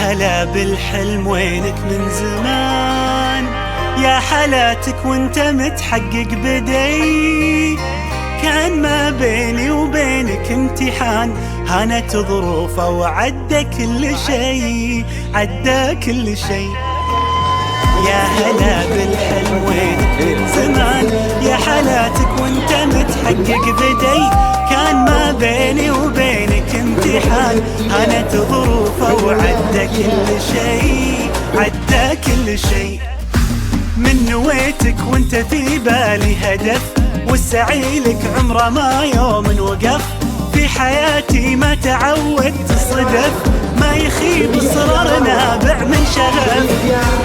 هلا بالحلم وينك من زمان، يا حالاتك وانت متحقق بدي. كان ما بيني وبينك امتحان، هانت ظروفه وعدى كل شي، عدى كل شي. يا هلا بالحلم وينك من زمان، يا حالاتك وانت متحقق بدي. كان ما بيني وبينك امتحان، هانت ظروفه وعدى كل شي، عدى كل شي. من نويتك وانت في بالي هدف، والسعي لك عمره ما يوم وقف. في حياتي ما تعودت صدف، ما يخيب اصرار نابع من شغف.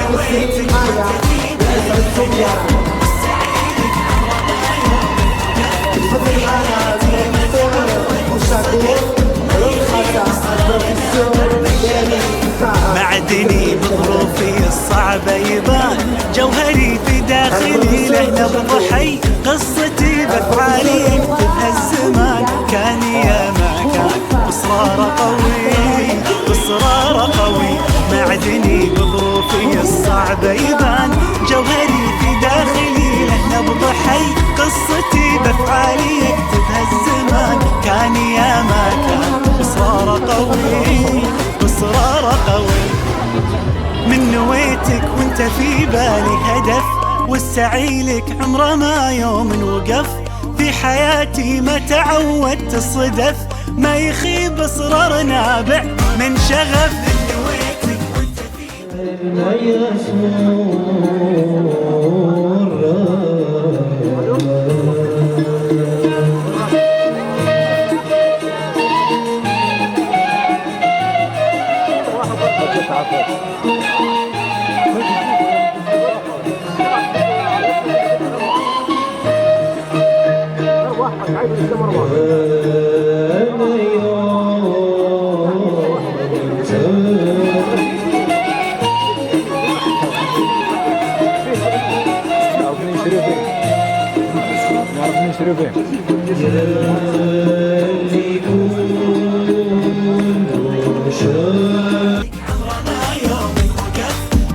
نويتك وانت في بالي هدف، والسعي لك عمره ما يوم وقف. في حياتي ما تعودت صدف، ما يخيب اصرار نابع من شغف. معدني بظروفي الصعبة يبان، جوهري في داخلي له نبض حي. قصتي بافعالي يكتبها الزمان، كان يا ما كان اصراره قوي، اصراره قوي. معدني بظروفي الصعبة يبان، جوهري في داخلي له نبض حي. قصتي بافعالي يكتبها الزمان، كان يا ما كان اصراره قوي، اصراره قوي. من نويتك وانت في بالي هدف، والسعي لك عمره ما يوم وقف. في حياتي ما تعودت الصدف، ما يخيب اصرار نابع من شغف. من نويتك وانت في بالي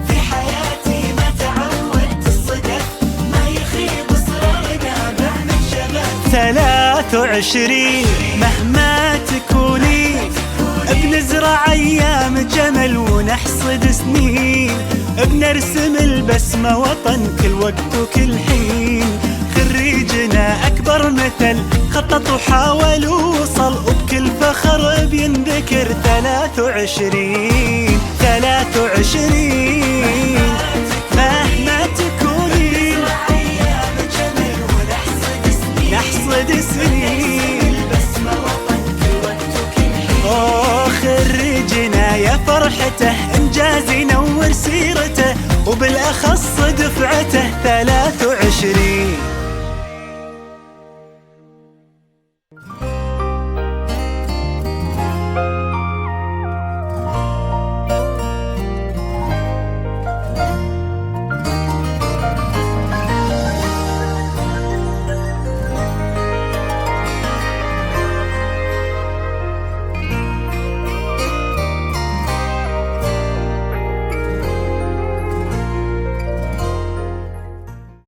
في حياتي ما تعودت الصدف، ما يخيب اصرار نابع من شغف. 23 مهما تكوني، بنزرع ايام جمل ونحصد سنين. بنرسم البسمة وطن كل وقت وكل حين. خريجنا اكبر مثل، خطط وحاول ووصل، وبكل فخر بينذكر. 23 مهما تكوني، نحصد سنين. اوه خريجنا يا فرحته، انجاز ينور سيرته، وبالاخص دفعته